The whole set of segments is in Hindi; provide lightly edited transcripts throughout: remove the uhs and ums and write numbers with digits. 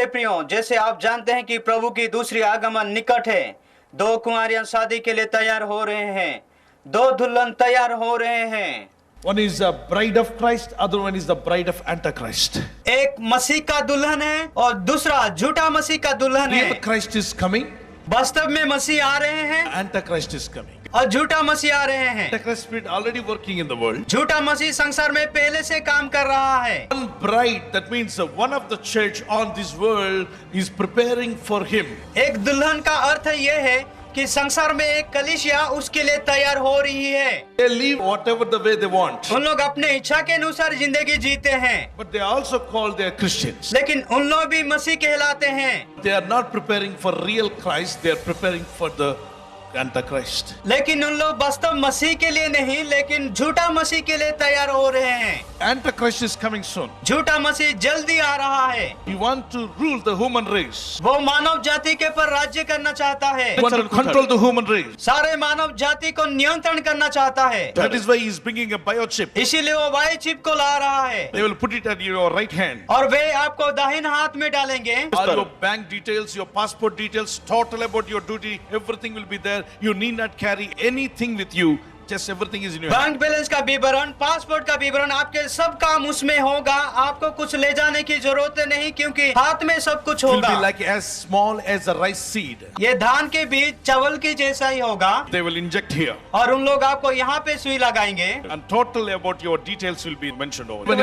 प्रियो, जैसे आप जानते हैं कि प्रभु की दूसरी आगमन निकट है। दो कुंवारियां शादी के लिए तैयार हो रहे हैं, दो दुल्हन तैयार हो रहे हैं। One is the bride of Christ, other one is the bride of Antichrist. एक मसीह का दुल्हन है और दूसरा झूठा मसीह का दुल्हन है। Real Christ is coming, वास्तव में मसीह आ रहे हैं Antichrist is coming. और झूठा मसीह आ रहे हैं। Antichrist spirit already working in the world. झूठा मसीह संसार में पहले से काम कर रहा है। One bride, that means one of the church on this world is preparing for him. एक दुल्हन का अर्थ यह है कि संसार में एक कलीसिया उसके लिए तैयार हो रही है। They live whatever the way they want. उन लोग अपने इच्छा के अनुसार जिंदगी जीते हैं, But they also call they are Christians. लेकिन उन लोग भी मसीह कहलाते हैं। They are not preparing for real Christ, they are preparing for the Antichrist. लेकिन उन लोग वास्तव मसीह के लिए नहीं, लेकिन झूठा मसीह के लिए तैयार हो रहे हैं। Antichrist is coming soon. झूठा मसीह जल्दी आ रहा है। He wants to rule the human race. वो मानव जाति के पर राज्य करना चाहता है। He wants to control the human race. सारे मानव जाति को नियंत्रण करना चाहता है। That is why he is bringing a biochip. इसीलिए वो वाई चिप को ला रहा है They will put it at your right hand. और वे आपको दाहिन हाथ में डालेंगे। All your bank details, your passport details, total about your duty, everything will be there. You need not carry anything with you. Just everything is in your hand. Bank balance का विवरण, पासपोर्ट का विवरण, आपके सब काम उसमें होगा। आपको कुछ ले जाने की जरूरत नहीं, क्योंकि हाथ में सब कुछ It will होगा। be like as small as a rice seed. ये धान के बीज चावल की जैसा ही होगा They will inject here. और उन लोग आपको यहाँ पे सुई लगाएंगे And total about your details will be mentioned over. Even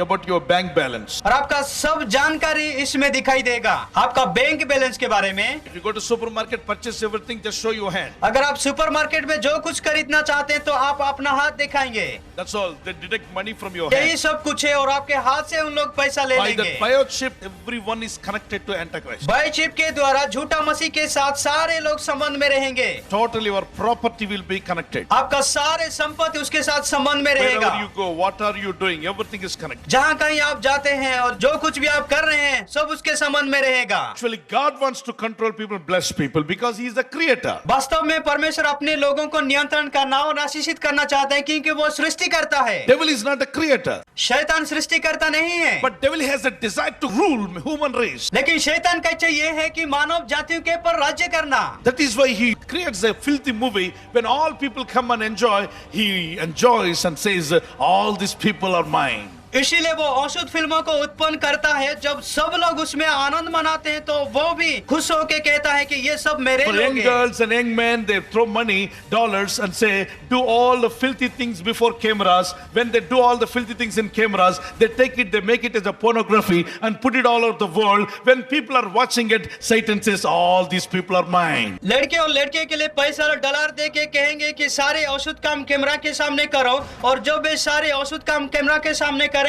about your bank balance. और आपका सब जानकारी इसमें दिखाई देगा। आपका बैंक बैलेंस के बारे में। If you go to supermarket, purchase everything, just show your hand. अगर आप सुपरमार्केट में जो कुछ खरीदना चाहते हैं तो आप अपना हाथ दिखाएंगे। That's all. They deduct money from your यही hand. सब कुछ है और आपके हाथ से उन लोग पैसा ले By लेंगे। the biochip, everyone is connected to Antichrist. By chip के द्वारा झूठा मसीह के साथ सारे लोग संबंध में रहेंगे। Totally your property will be connected. आपका सारे संपत्ति उसके साथ संबंध में रहेगा। Wherever you go, what are you doing? Everything is connected. जहाँ कहीं आप जाते हैं और जो कुछ भी आप कर रहे हैं सब उसके संबंध में रहेगा। Actually, God wants to control people, bless people, because He is the creator. वास्तव में परमेश्वर अपने लोगों को नियंत्रण करना और आशीषित करना चाहते हैं, क्योंकि वो सृष्टि करता है। Devil is not a creator, शैतान सृष्टि करता नहीं है, but devil has a desire to rule human race. लेकिन शैतान का इच्छा ये है कि मानव जातियों के पर राज्य करना। That is why he creates a filthy movie. When all people come and enjoy, he enjoys and says, all these people are mine. इसीलिए वो अशुद्ध फिल्मों को उत्पन्न करता है। जब सब लोग उसमें आनंद मनाते हैं तो वो भी खुश होके कहता है कि ये सब मेरे For लोग young हैं। girls and young men, they throw money, dollars, and say, do all the filthy things before cameras. When they do all the filthy things in cameras, they take it, they make it as a pornography and put it all over the world. When people are watching it, Satan says, all these people are mine. लड़के और लड़के के लिए पैसा और डॉलर दे के कहेंगे कि सारे अशुद्ध काम कैमरा के सामने करो, और जब वे सारे अशुद्ध काम कैमरा के सामने करेंगे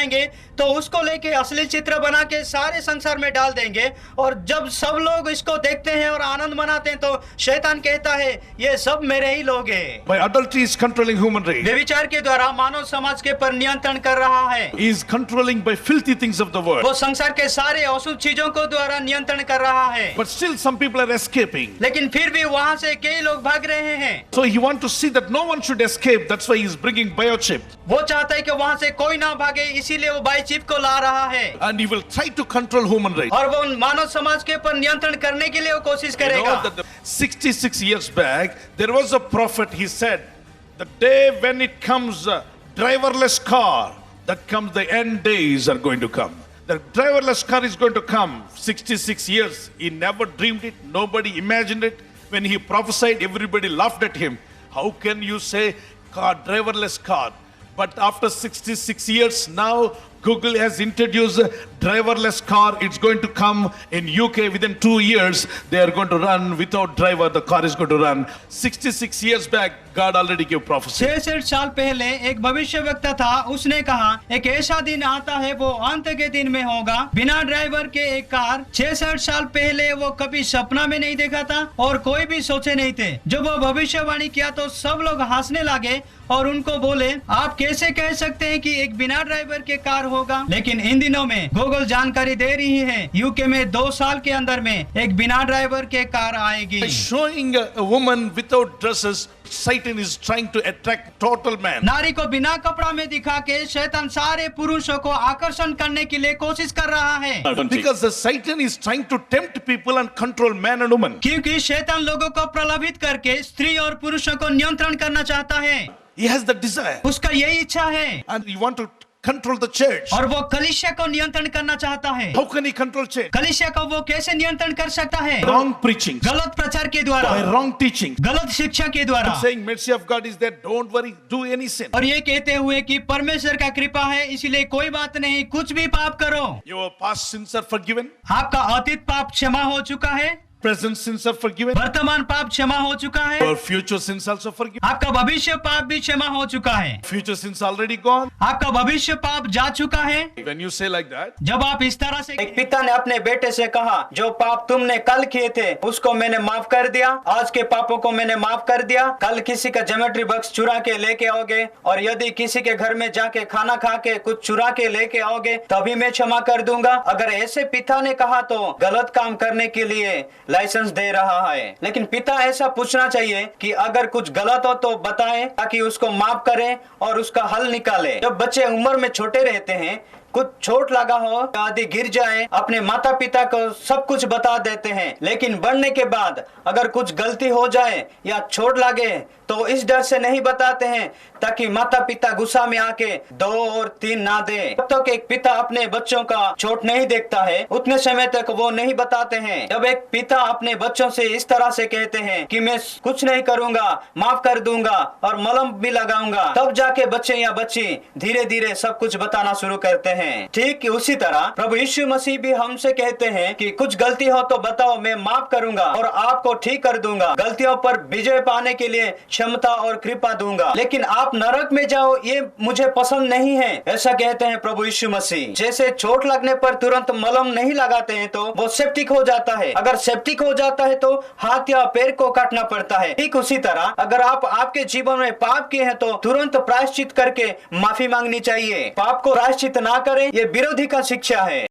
तो उसको लेके असली चित्र बना के सारे संसार में डाल देंगे। और जब सब लोग इसको देखते हैं और आनंद मनाते हैं तो शैतान कहता है ये सब मेरे ही लोग हैं। By adultery is controlling human race. व्यभिचार के द्वारा मानव समाज के पर नियंत्रण कर रहा है। He is controlling by filthy things of the world. वो संसार के सारे अशुद्ध चीजों को द्वारा नियंत्रण कर रहा है। But still some people are escaping. लेकिन फिर भी वहाँ से कई लोग भाग रहे हैं। So he wants to see that no one should escape. That's why he is bringing biochip. वो चाहता है कि वहाँ से कोई ना भागे, इसीलिए वो बाई चिप को ला रहा है। And he will try to control human race. और वो मानव समाज के पर नियंत्रण करने के लिए वो कोशिश You know करेगा। that 66 years back, there was a prophet, he said, the day when it comes a driverless car, that comes the end days are going to come. The driverless car is going to come. 66 years. He never dreamed it. Nobody imagined it. When he prophesied, everybody laughed at him. How can you say car, driverless car? But after 66 years, now Google has introduced a driverless car. It's going to come in UK within 2 years. They are going to run without driver. The car is going to run. 66 years back, God already gave prophecy. 66 साल पहले एक भविष्यवक्ता था, उसने कहा एक ऐसा दिन आता है वो अंत के दिन में होगा, बिना ड्राइवर के एक कार। 66 साल पहले वो कभी सपना में नहीं देखा था और कोई भी सोचे नहीं थे। जब वो भविष्यवाणी किया तो सब लोग हंसने लगे और उनको बोले आप कैसे कह सकते हैं कि एक बिना ड्राइवर के कार होगा। लेकिन इन दिनों में गूगल जानकारी दे रही है यूके में 2 साल के अंदर में एक बिना ड्राइवर के कार आएगी। By showing a woman without dresses, Satan is trying to attract total man. नारी को बिना कपड़ा में दिखा के शैतान सारे पुरुषों को आकर्षण करने के लिए कोशिश कर रहा है। Because the Satan is trying to tempt people and control man and woman. क्योंकि शैतान लोगों को प्रलोभित करके स्त्री और पुरुषों को नियंत्रण करना चाहता है। He has the desire. उसका यही इच्छा है And you want to control the church. और वो कलीसिया को नियंत्रण करना चाहता है। How can he control church? कलीसिया को वो कैसे नियंत्रण कर सकता है? Wrong preaching. गलत प्रचार के द्वारा, By wrong teaching. गलत शिक्षा के द्वारा, Saying mercy of God is there, don't worry, do any sin. और ये कहते हुए कि परमेश्वर का कृपा है इसलिए कोई बात नहीं, कुछ भी पाप करो। Your past sins are forgiven. आपका अतीत पाप क्षमा हो चुका है, Present sins are forgiven. वर्तमान पाप क्षमा हो चुका है, Your future sins also forgiven. आपका भविष्य पाप भी क्षमा हो चुका है। Future sins already gone. आपका भविष्य पाप जा चुका है। When you say like that, जब आप इस तरह से, एक पिता ने अपने बेटे से कहा, जो पाप तुमने कल किए थे उसको मैंने माफ कर दिया, आज के पापों को मैंने माफ कर दिया। कल किसी का ज्योमेट्री बॉक्स चुरा के लेके आओगे और यदि किसी के घर में जाके खाना खा के कुछ चुरा के लेके आओगे तभी मैं क्षमा कर दूंगा। अगर ऐसे पिता ने कहा तो गलत काम करने के लिए लाइसेंस दे रहा है। लेकिन पिता ऐसा पूछना चाहिए कि अगर कुछ गलत हो तो बताएं ताकि उसको माफ करें और उसका हल निकाले। जब बच्चे उम्र में छोटे रहते हैं, कुछ चोट लगा हो आदि गिर जाए, अपने माता पिता को सब कुछ बता देते हैं। लेकिन बढ़ने के बाद अगर कुछ गलती हो जाए या चोट लगे तो इस डर से नहीं बताते हैं ताकि माता पिता गुस्सा में आके 2 और 3 ना दे। जब तक एक पिता अपने बच्चों का चोट नहीं देखता है उतने समय तक वो नहीं बताते हैं। जब एक पिता अपने बच्चों से इस तरह से कहते हैं कि मैं कुछ नहीं करूंगा, माफ कर दूंगा और मलहम भी लगाऊंगा, तब जाके बच्चे या बच्ची धीरे धीरे सब कुछ बताना शुरू करते हैं। ठीक उसी तरह प्रभु यीशु मसीह भी हमसे कहते हैं कि कुछ गलती हो तो बताओ, मैं माफ करूंगा और आपको ठीक कर दूंगा। गलतियों पर विजय पाने के लिए क्षमता और कृपा दूंगा। लेकिन आप नरक में जाओ ये मुझे पसंद नहीं है, ऐसा कहते हैं प्रभु यीशु मसीह। जैसे चोट लगने पर तुरंत मलहम नहीं लगाते हैं तो वो सेप्टिक हो जाता है। अगर सेप्टिक हो जाता है तो हाथ या पैर को काटना पड़ता है। ठीक उसी तरह अगर आप आपके जीवन में पाप किए हैं तो तुरंत प्रायश्चित करके माफी मांगनी चाहिए। पाप को प्रायश्चित ना करें, ये विरोधी का शिक्षा है।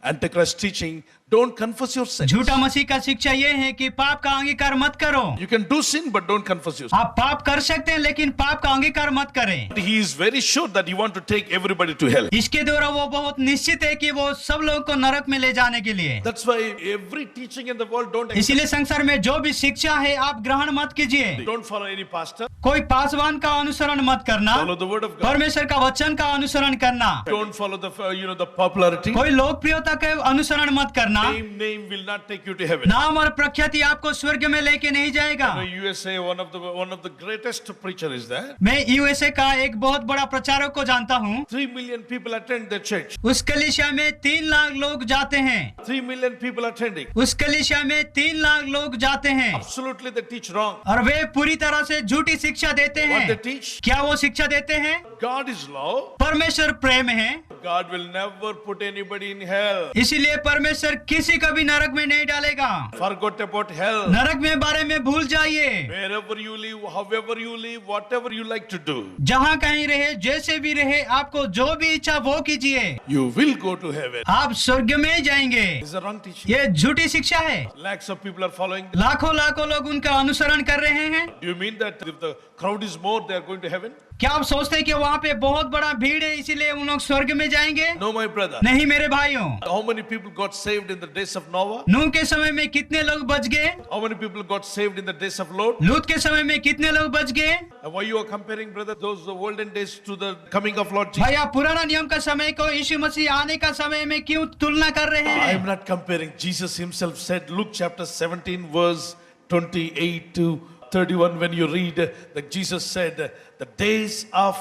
Antichrist teaching, don't confess your sins. झूठा मसीह का शिक्षा ये है कि पाप का अंगीकार मत करो। You can do sin but don't confess your sin. आप पाप कर सकते हैं लेकिन पाप का अंगीकार मत करें। He is very sure that he want to take everybody to hell. इसके द्वारा वो बहुत निश्चित है कि वो सब लोगों को नरक में ले जाने के लिए। That's why every teaching in the world don't accept. इसीलिए संसार में जो भी शिक्षा है आप ग्रहण मत कीजिए। Don't follow any pastor. कोई पासवान का अनुसरण मत करना, Follow the word of God. परमेश्वर का वचन का अनुसरण करना। Don't follow the the popularity. कोई लोकप्रियता का अनुसरण मत करना। Name will not take you to heaven. नाम और प्रख्याति आपको स्वर्ग में लेके नहीं जाएगा। USA one of the greatest preacher is there. मैं यूएसए का एक बहुत बड़ा प्रचारक को जानता हूँ। 3 million people attend the church. उस कलीसिया में 3 लाख लोग जाते हैं। 3 million people attending. उस कलीसिया में 3 लाख लोग जाते हैं। Absolutely they teach wrong. और वे पूरी तरह से झूठी शिक्षा देते What हैं। they teach? क्या वो शिक्षा देते हैं? God is love. परमेश्वर प्रेम है, God will never put anybody in hell. इसीलिए परमेश्वर किसी को भी नरक में नहीं डालेगा। Forget about hell. नरक में बारे में भूल जाइए। Wherever you live, however you live, whatever you like to do, जहाँ कहीं रहे, जैसे भी रहे, आपको जो भी इच्छा वो कीजिए, you will go to heaven. आप स्वर्ग में जाएंगे। This is a wrong teaching. ये झूठी शिक्षा है। Lakhs of people are following. लाखों लाखों लोग उनका अनुसरण कर रहे हैं। Do you mean that if the crowd is more, they are going to heaven? क्या आप सोचते हैं कि वहाँ पे बहुत बड़ा भीड़ है इसीलिए उन लोग स्वर्ग में जाएंगे? No, my brother. नहीं मेरे भाइयों। How many people got saved in the days of Noah? नूह के समय में कितने लोग बच गए? How many people got saved in the days of Lot? लूत के समय में कितने लोग बच गए? Why you are comparing, brother, those olden days to the coming of Lord Jesus? भाई आप पुराना नियम का समय को यीशु मसीह आने का समय में क्यों तुलना कर रहे I हैं? am not comparing. Jesus himself said, Luke chapter 17 verse 28 to 31, when you read that Jesus said, the days of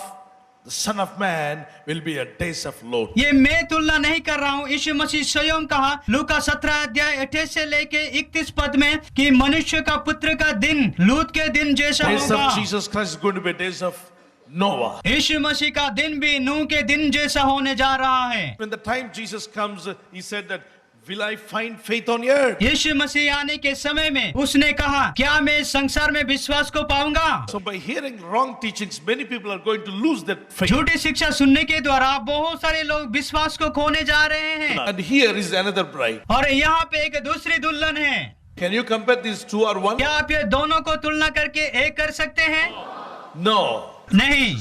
the Son of Man will be a days of Lot. ये मैं तुलना नहीं कर रहा हूँ। यीशु मसीह स्वयं कहा लूका 17 अध्याय 28 से लेके 31 पद में कि मनुष्य का पुत्र का दिन लूत के दिन जैसा Days होगा। of Jesus Christ is going to be days of Noah. यीशु मसीह का दिन भी नूह के दिन जैसा होने जा रहा है। When the time Jesus comes, he said that will I find faith on earth? यीशु मसीह आने के समय में उसने कहा, क्या मैं संसार में विश्वास को पाऊंगा? So by hearing wrong teachings, many people are going to lose that faith. झूठी शिक्षा सुनने के द्वारा बहुत सारे लोग विश्वास को खोने जा रहे हैं। And here is another bride. और यहाँ पे एक दूसरी दुल्हन है। Can you compare these two or one? क्या आप ये दोनों को तुलना करके एक कर सकते हैं? No. नहीं।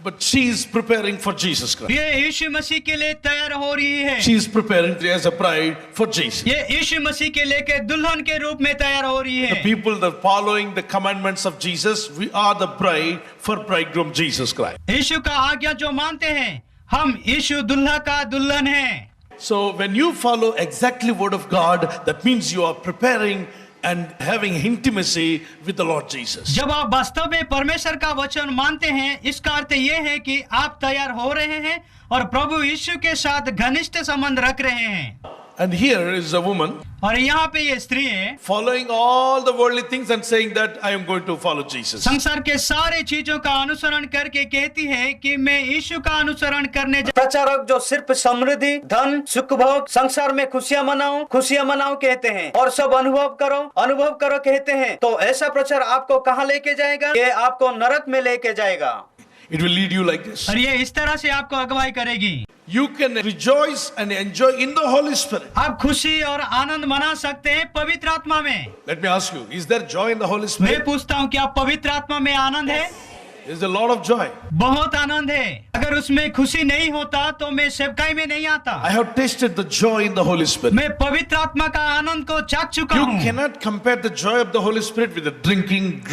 But she is preparing for Jesus Christ. ये यीशु मसीह के लिए तैयार हो रही है। She is preparing as a bride for Jesus. ये यीशु मसीह के लेके दुल्हन के रूप में तैयार हो रही The है। people that are following the commandments of Jesus, we are the bride for bridegroom Jesus Christ. यीशु का आज्ञा जो मानते हैं, हम यीशु दुल्हा का दुल्हन है। So when you follow exactly word of God, that means you are preparing and having intimacy with the Lord Jesus. जब आप वास्तव में परमेश्वर का वचन मानते हैं, इसका अर्थ ये है कि आप तैयार हो रहे हैं और प्रभु यीशु के साथ घनिष्ठ संबंध रख रहे हैं। And here is a woman और यहाँ पे ये स्त्री है, following all the worldly things and saying that I am going to follow Jesus. संसार के सारे चीजों का अनुसरण करके कहती है कि मैं यीशु का अनुसरण करने प्रचारक जो सिर्फ समृद्धि, धन, सुख भोग, संसार में खुशियां मनाओ कहते हैं और सब अनुभव करो कहते हैं, तो ऐसा प्रचार आपको कहाँ लेके जाएगा? ये आपको नरक में लेके जाएगा। It will lead you like this. और ये इस तरह से आपको अगुवाई करेगी। You can rejoice and enjoy in the Holy Spirit. आप खुशी और आनंद मना सकते हैं पवित्र आत्मा में। Let me ask you, is there joy in the Holy मैं Spirit? पूछता हूँ, क्या पवित्र आत्मा में आनंद है? There's a lot of joy. बहुत आनंद है। अगर उसमें खुशी नहीं होता तो मैं सेवकाई में नहीं आता। I have tasted the joy in the Holy Spirit. मैं पवित्र आत्मा का आनंद को चाख चुका You हूँ। cannot compare the joy of the Holy Spirit with the drinking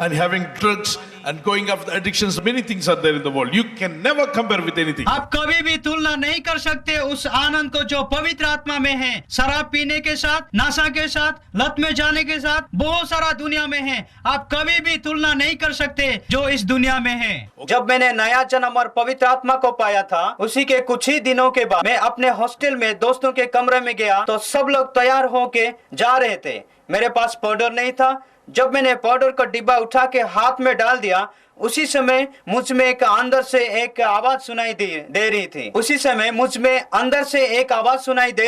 and having drugs and going after addictions. Many things are there in the world. You can never compare with anything. आप कभी भी तुलना नहीं कर सकते उस आनंद को जो पवित्र आत्मा में है, शराब पीने के साथ, नशा के साथ, लत में जाने के साथ, बहुत सारा दुनिया में है। आप कभी भी तुलना नहीं कर सकते जो इस दुनिया में है। जब मैंने नया जन्म और पवित्र आत्मा को पाया था, उसी के कुछ ही दिनों के बाद मैं अपने हॉस्टल में दोस्तों के कमरे में गया तो सब लोग तैयार होके जा रहे थे। मेरे पास पाउडर नहीं था। जब मैंने पाउडर का डिब्बा उठा के हाथ में डाल दिया, उसी समय मुझ में एक अंदर से एक आवाज सुनाई दे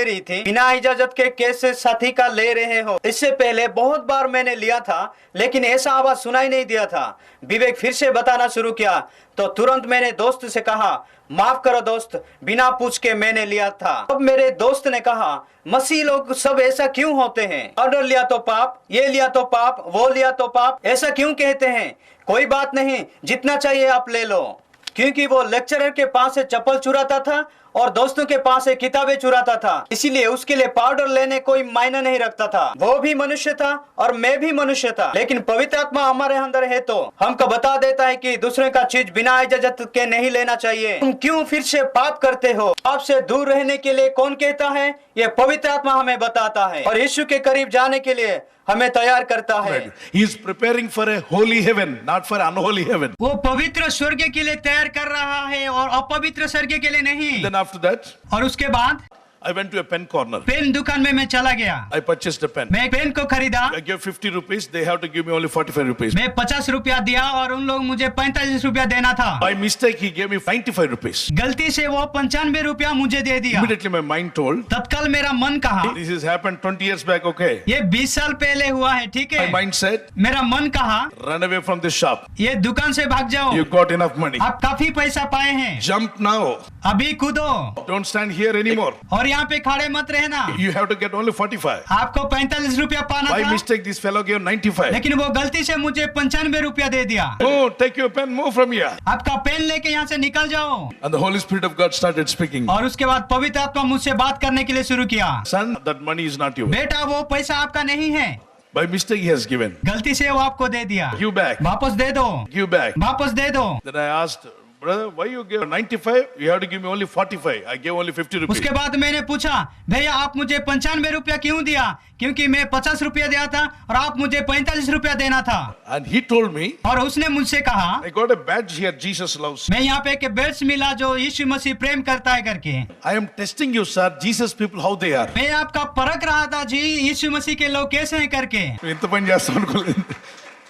रही थी। बिना इजाजत के कैसे साथी का ले रहे हो? इससे पहले बहुत बार मैंने लिया था, लेकिन ऐसा आवाज सुनाई नहीं दिया था। विवेक फिर से बताना शुरू किया तो तुरंत मैंने दोस्त से कहा, माफ करो दोस्त, बिना पूछ के मैंने लिया था। अब मेरे दोस्त ने कहा, मसीह लोग सब ऐसा क्यों होते हैं? ऑर्डर लिया तो पाप, ये लिया तो पाप, वो लिया तो पाप, ऐसा क्यों कहते हैं? कोई बात नहीं, जितना चाहिए आप ले लो। क्योंकि वो लेक्चरर के पास से चप्पल चुराता था और दोस्तों के पास से किताबें चुराता था, इसीलिए उसके लिए पाउडर लेने कोई मायने नहीं रखता था। वो भी मनुष्य था और मैं भी मनुष्य था, लेकिन पवित्र आत्मा हमारे अंदर है तो हमको बता देता है कि दूसरे का चीज बिना इजाजत के नहीं लेना चाहिए। तुम क्यों फिर से पाप करते हो? पाप से दूर रहने के लिए कौन कहता है? ये पवित्र आत्मा हमें बताता है और यीशु के करीब जाने के लिए हमें तैयार करता है। He is preparing for a holy heaven, not for unholy heaven. वो पवित्र स्वर्ग के लिए तैयार कर रहा है और अपवित्र स्वर्ग के लिए नहीं। Then after that, और उसके बाद I went to a pen corner. Pen दुकान में मैं चला गया। I purchased a pen. मैं एक पेन को खरीदा। I gave 50 rupees. They have to give me only 45 rupees. मैं 50 रुपया दिया और उन लोग मुझे 45 रुपया देना था। By mistake, he gave me 95 rupees. गलती से वो 95 रुपया मुझे दे दिया। Immediately my mind told, तत्काल मेरा मन कहा, this has happened 20 years back, okay? ये 20 साल पहले हुआ है, ठीक है? My mind said, मेरा मन कहा, run away from this shop. ये दुकान से भाग जाओ। You got enough money. आप काफी पैसा पाए हैं। Jump now. अभी कूदो Don't stand here anymore. और यहाँ पे खड़े मत रहना। You have to get only 45. आपको 45 रुपया पाना By था, mistake, this fellow gave 95. लेकिन वो गलती से मुझे 95 रुपया दे दिया। Oh, take your pen, move from here. आपका पेन लेके यहाँ से निकल जाओ। And the Holy Spirit of God started speaking. और उसके बाद पवित्र आत्मा मुझसे बात करने के लिए शुरू किया। Son, that money is not yours. बेटा, वो पैसा आपका नहीं है, By mistake, he has given. गलती से वो आपको दे दिया। Give back. वापस दे दो, Give back. वापस दे दो। Then I asked, brother, why you gave 95? You have to give me only 45. I gave only 50 rupees. उसके बाद मैंने पूछा, भैया आप मुझे 95 रुपया क्यों दिया? क्योंकि मैं 50 रुपया दिया था और आप मुझे 45 रुपया देना था। And he told me, और उसने मुझसे कहा, I got a badge here, Jesus loves you. मैं यहाँ पे एक बेल्ट मिला जो यीशु मसीह प्रेम करता है करके। I am testing you, sir. Jesus people, how they are. मैं आपका परख रहा था जी, यीशु मसीह के लोग कैसे हैं करके। ఇంత పని చేస్తాం అనుకోలేదు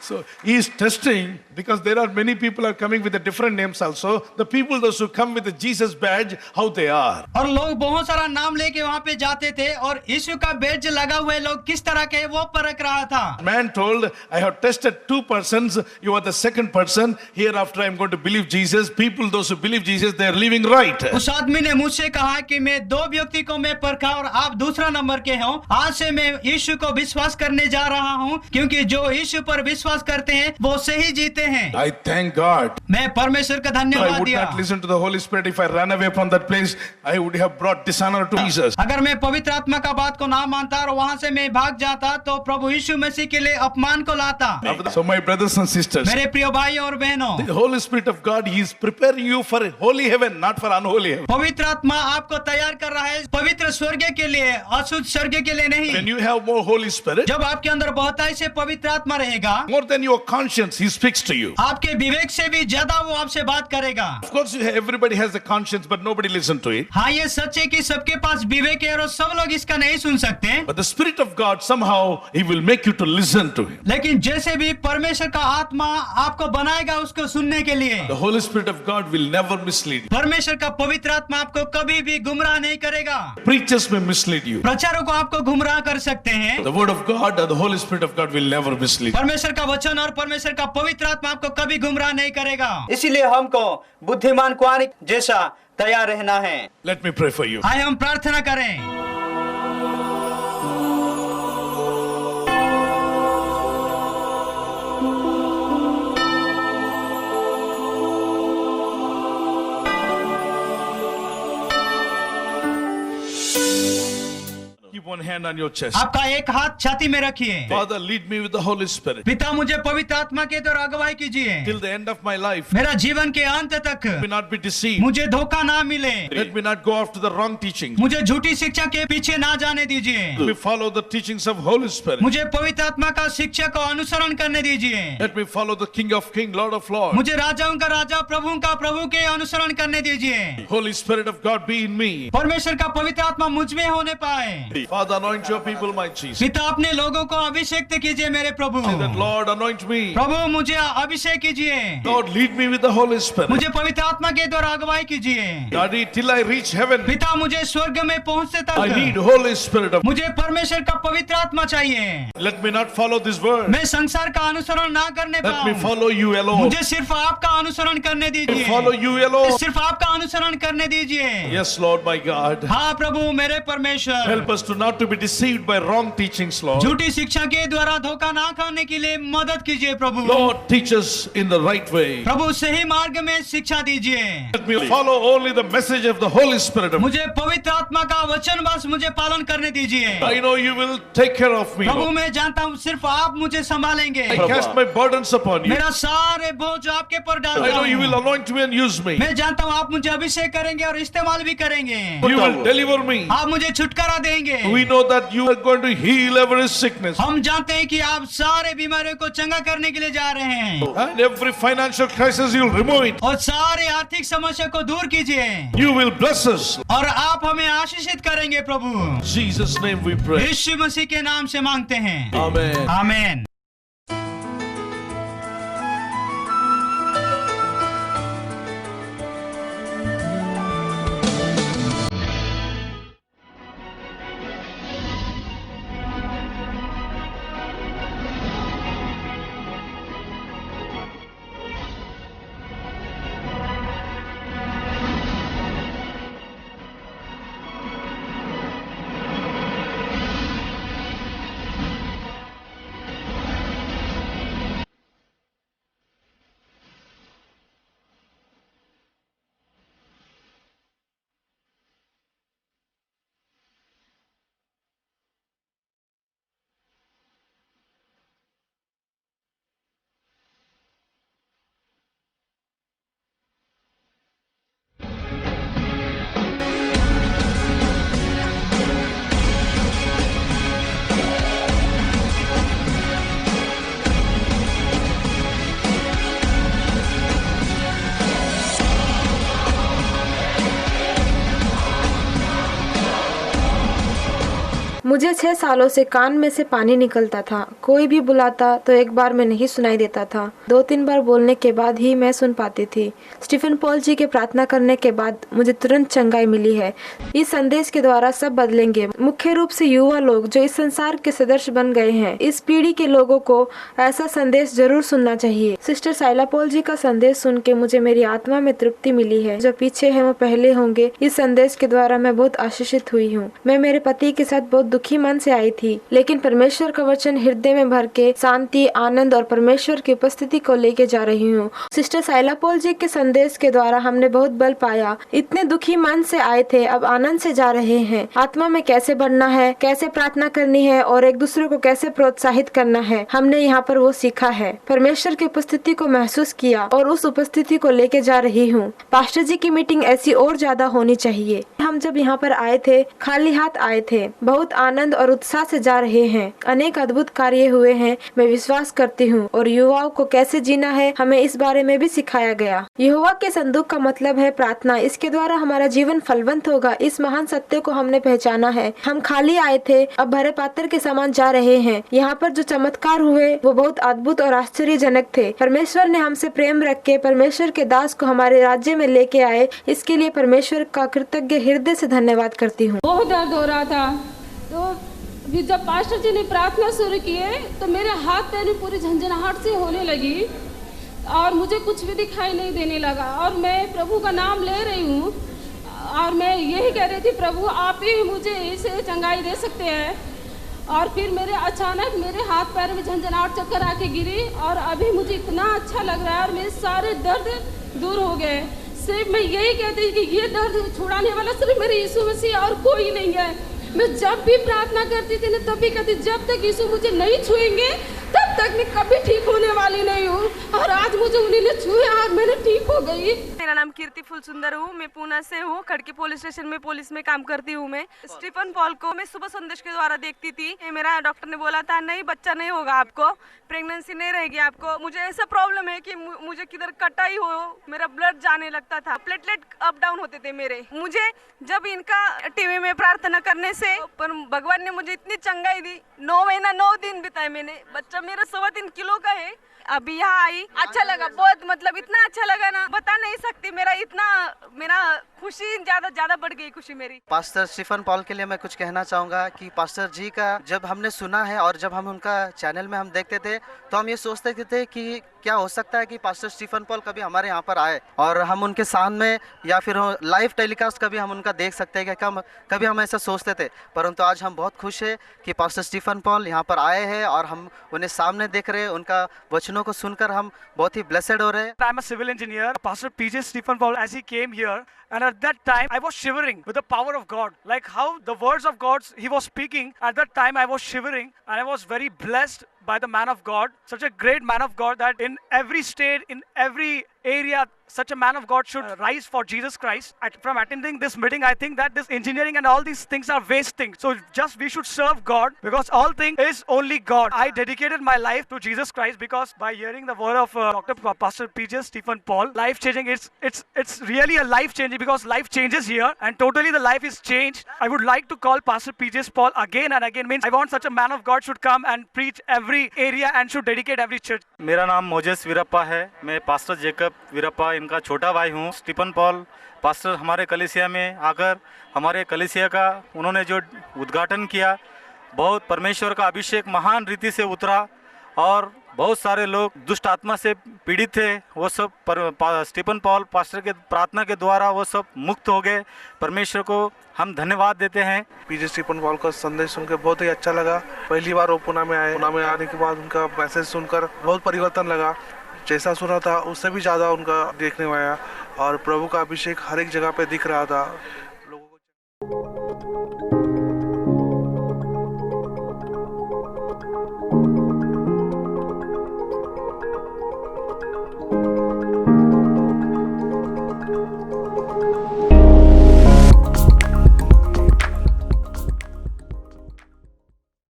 So he is testing because there are many people are coming with the different names also. The people those who come with the Jesus badge, how they are. और लोग बहुत सारा नाम लेके वहाँ पे जाते थे और यीशु का बैज लगा हुए लोग किस तरह के वो परख रहा था। Man told, I have tested 2 persons. You are the second person. Hereafter I am going to believe Jesus. People those who believe Jesus, they are living right. उस आदमी ने मुझसे कहा कि मैं 2 व्यक्ति को मैं परखा और आप दूसरा नंबर के हो। आज से मैं यीशु को विश्वास करने जा रहा हूँ क्योंकि जो यीशु पर विश्वास करते हैं वो सही जीते हैं। I thank God. मैं परमेश्वर का I धन्यवाद would दिया। not listen to the Holy Spirit. If I ran away from that place, I would have brought dishonor to Jesus. अगर मैं पवित्र आत्मा का बात को ना मानता और वहाँ से मैं भाग जाता तो प्रभु यीशु मसीह के लिए अपमान को लाता। So my brothers and sisters, मेरे प्रिय भाई और बहनों, the Holy Spirit of God, He is preparing you for a holy heaven, not for unholy heaven. पवित्र आत्मा आपको तैयार कर रहा है पवित्र स्वर्ग के लिए, अशुद्ध स्वर्ग के लिए नहीं। When you have more Holy Spirit, जब आपके अंदर बहुताई से पवित्र आत्मा रहेगा, more than your conscience, He speaks to you. आपके विवेक से भी ज्यादा वो आपसे बात करेगा। Of course, everybody has a conscience, but nobody listens to it. हाँ, ये सच है कि सबके पास विवेक है और सब लोग इसका नहीं सुन सकते। But the Spirit of God, somehow, He will make you to listen to Him. लेकिन जैसे भी परमेश्वर का आत्मा आपको बनाएगा उसको सुनने के लिए, The Holy Spirit of God will never mislead you. परमेश्वर का पवित्र आत्मा आपको कभी भी गुमराह नहीं करेगा। Preachers may mislead you. प्रचारक को आपको गुमराह कर सकते हैं। The Word of God and the Holy Spirit of God will never mislead you. परमेश्वर का वचन और परमेश्वर का पवित्र आत्मा आपको कभी गुमराह नहीं करेगा। इसीलिए हमको बुद्धिमान कुआरी जैसा तैयार रहना है। Let me pray for you. आइए हम प्रार्थना करें। Keep one hand on your chest. आपका एक हाथ छाती में रखिए। Father, lead me with the Holy Spirit. पिता मुझे पवित्र आत्मा के द्वारा अगुवाई कीजिए। Till the end of my life, मेरा जीवन के अंत तक let me not be deceived. मुझे धोखा ना मिले। Let me not go after the wrong teaching. मुझे झूठी शिक्षा के पीछे ना जाने दीजिए। Let me follow the teachings of Holy Spirit. मुझे पवित्र आत्मा का शिक्षा को अनुसरण करने दीजिए। Let me follow the King of Kings, Lord of Lords. मुझे राजाओं का राजा प्रभु का प्रभु के अनुसरण करने दीजिए। Holy Spirit of God be in me. परमेश्वर का पवित्र आत्मा मुझ में होने पाए। Father, anoint your people, my Jesus. पिता अपने लोगों को अभिषेक कीजिए मेरे प्रभु। Say that, Lord, anoint me. प्रभु मुझे अभिषेक कीजिए। Lord, lead me with the Holy Spirit. मुझे पवित्र आत्मा के द्वारा अगुवाई कीजिए। Daddy, till I reach heaven, पिता मुझे स्वर्ग में पहुंचते I need तक Holy Spirit of God. मुझे परमेश्वर का पवित्र आत्मा चाहिए। Let me not follow this word. मैं संसार का अनुसरण ना करने Let me पाऊं। follow you alone. मुझे सिर्फ आपका अनुसरण करने दीजिए। Follow you alone. सिर्फ आपका अनुसरण करने दीजिए। Yes, Lord, my God. हाँ प्रभु मेरे परमेश्वर, Help us to not to be deceived by wrong teachings, Lord. झूठी शिक्षा के द्वारा धोखा ना खाने के लिए मदद कीजिए प्रभु। Lord, teach us in the right way. प्रभु सही मार्ग में शिक्षा दीजिए। Let me follow only the message of the Holy Spirit of God. मुझे पवित्र आत्मा का वचन बस मुझे पालन करने दीजिए। I know you will take care of me, Prabhu Lord. मैं जानता हूँ सिर्फ आप मुझे संभालेंगे। I cast my burdens upon you. मेरा सारे बोझ आपके पर डालता I know you will हूँ। anoint me and use me. मैं जानता हूँ आप मुझे अभिषेक करेंगे और इस्तेमाल भी करेंगे। You will deliver me. आप मुझे छुटकारा देंगे। We know that you are going to heal every sickness. हम जानते हैं कि आप सारे बीमारियों को चंगा करने के लिए जा रहे हैं And every financial crisis, you will remove it. और सारे आर्थिक समस्या को दूर कीजिए You will bless us. और आप हमें आशीषित करेंगे प्रभु। In Jesus' name we pray. यीशु मसीह के नाम से मांगते हैं, Amen. आमीन। मुझे 6 सालों से कान में से पानी निकलता था। कोई भी बुलाता तो एक बार में नहीं सुनाई देता था, 2-3 बार बोलने के बाद ही मैं सुन पाती थी। स्टीफन पॉल जी के प्रार्थना करने के बाद मुझे तुरंत चंगाई मिली है। इस संदेश के द्वारा सब बदलेंगे, मुख्य रूप से युवा लोग जो इस संसार के सदस्य बन गए हैं। इस पीढ़ी के लोगों को ऐसा संदेश जरूर सुनना चाहिए। सिस्टर साइला पॉल जी का संदेश सुन के मुझे मेरी आत्मा में तृप्ति मिली है। जो पीछे है वो पहले होंगे। इस संदेश के द्वारा मैं बहुत आशीषित हुई हूँ। मैं मेरे पति के साथ बहुत दुखी मन से आई थी, लेकिन परमेश्वर का वचन हृदय में भर के शांति, आनंद और परमेश्वर की उपस्थिति को लेके जा रही हूँ। सिस्टर साइला पॉल जी के संदेश के द्वारा हमने बहुत बल पाया। इतने दुखी मन से आए थे, अब आनंद से जा रहे हैं। आत्मा में कैसे बढ़ना है, कैसे प्रार्थना करनी है और एक दूसरे को कैसे प्रोत्साहित करना है, हमने यहाँ पर वो सीखा है। परमेश्वर की उपस्थिति को महसूस किया और उस उपस्थिति को लेके जा रही हूँ। पास्टर जी की मीटिंग ऐसी और ज्यादा होनी चाहिए। हम जब यहाँ पर आए थे, खाली हाथ आए थे, बहुत आनंद और उत्साह से जा रहे हैं। अनेक अद्भुत कार्य हुए हैं, मैं विश्वास करती हूँ। और युवाओं को कैसे जीना है, हमें इस बारे में भी सिखाया गया। यहोवा के संदूक का मतलब है प्रार्थना। इसके द्वारा हमारा जीवन फलवंत होगा। इस महान सत्य को हमने पहचाना है। हम खाली आए थे, अब भरे पात्र के समान जा रहे हैं। यहाँ पर जो चमत्कार हुए वो बहुत अद्भुत और आश्चर्यजनक थे। परमेश्वर ने हमसे प्रेम रख के परमेश्वर के दास को हमारे राज्य में लेके आए। इसके लिए परमेश्वर का कृतज्ञ हृदय से धन्यवाद करती हूँ। बहुत दर्द हो रहा था, तो फिर जब पास्टर जी ने प्रार्थना शुरू किए तो मेरे हाथ पैर में पूरी झंझनाहट से होने लगी और मुझे कुछ भी दिखाई नहीं देने लगा। और मैं प्रभु का नाम ले रही हूँ और मैं यही कह रही थी, प्रभु आप ही मुझे इसे चंगाई दे सकते हैं। और फिर अचानक मेरे हाथ पैर में झंझनाहट चक्कर आके गिरी और अभी मुझे इतना अच्छा लग रहा है और मेरे सारे दर्द दूर हो गए। सिर्फ मैं यही कहती हूँ कि ये दर्द छुड़ाने वाला सिर्फ मेरे यीशु मसीह और कोई नहीं है। मैं जब भी प्रार्थना करती थी ना, तब भी कहती जब तक यीशु मुझे नहीं छुएंगे तब तक मैं कभी ठीक होने वाली नहीं हूँ। और आज मुझे उन्हीं ने छुए और मैंने ठीक हो गई। मेरा नाम कीर्ति फुल सुंदर हूँ। मैं पूना से हूँ। खड़की पुलिस स्टेशन में पुलिस में काम करती हूँ। मैं स्टीफन पॉल को मैं सुबह संदेश के द्वारा देखती थी। मेरा डॉक्टर ने बोला था नहीं बच्चा नहीं होगा, आपको प्रेगनेंसी नहीं रहेगी आपको। मुझे ऐसा प्रॉब्लम है कि मुझे किधर कटाई हो, मेरा ब्लड जाने लगता था, प्लेटलेट अप डाउन होते थे मेरे। मुझे जब इनका टीवी में प्रार्थना करने से पर भगवान ने मुझे इतनी चंगाई दी। 9 महीना 9 दिन बिताए मैंने। बच्चा मेरा 3.25 किलो का है। अभी यहाँ आई, अच्छा लगा बहुत, मतलब इतना अच्छा लगा ना बता नहीं सकती। मेरा खुशी ज्यादा बढ़ गई खुशी मेरी। पास्टर स्टीफन पॉल के लिए मैं कुछ कहना चाहूँगा कि पास्टर जी का जब हमने सुना है और जब हम उनका चैनल में हम देखते थे तो हम ये सोचते थे कि क्या हो सकता है कि पास्टर स्टीफन पॉल कभी हमारे यहाँ पर आए और हम उनके सामने या फिर लाइव टेलीकास्ट कभी हम उनका देख सकते हैं क्या, कभी हम ऐसा सोचते थे। परंतु आज हम बहुत खुश है कि पास्टर स्टीफन पॉल यहाँ पर आए हैं और हम उन्हें सामने देख रहे हैं। उनका वचनों को सुनकर हम बहुत ही ब्लेसेड हो रहे हैं। I'm a civil engineer. Pastor P.J. Stephen Paul, as he came here, and at that time I was shivering with the power of God, like how the words of God he was speaking. At that time I was shivering, and I was very blessed by the man of God, such a great man of God that in every state, in every area, such a man of God should rise for Jesus Christ. From attending this meeting, I think that this engineering and all these things are waste things. So just we should serve God because all things is only God. I dedicated my life to Jesus Christ because by hearing the word of Dr. Pastor P.J. Stephen Paul, life changing. It's really a life changing because life changes here and totally the life is changed. I would like to call Pastor P.J. Paul again and again. Means I want such a man of God should come and preach every area and should dedicate every church. मेरा नाम मोजेस वीरप्पा है। मैं पास्टर जेकब वीरप्पा इनका छोटा भाई हूँ। स्टीफन पॉल पास्टर हमारे कलीसिया में आकर हमारे कलीसिया का उन्होंने जो उद्घाटन किया, बहुत परमेश्वर का अभिषेक महान रीति से उतरा और बहुत सारे लोग दुष्ट आत्मा से पीड़ित थे, वो सब स्टीफन पॉल पास्टर के प्रार्थना के द्वारा वो सब मुक्त हो गए। परमेश्वर को हम धन्यवाद देते हैं। पीजे स्टीफन पॉल का संदेश सुनकर बहुत ही अच्छा लगा। पहली बार वो पुणे में आए। पुणे में आने के बाद उनका मैसेज सुनकर बहुत परिवर्तन लगा। जैसा सुना था उससे भी ज़्यादा उनका देखने में आया और प्रभु का अभिषेक हर एक जगह पे दिख रहा था लोगों को।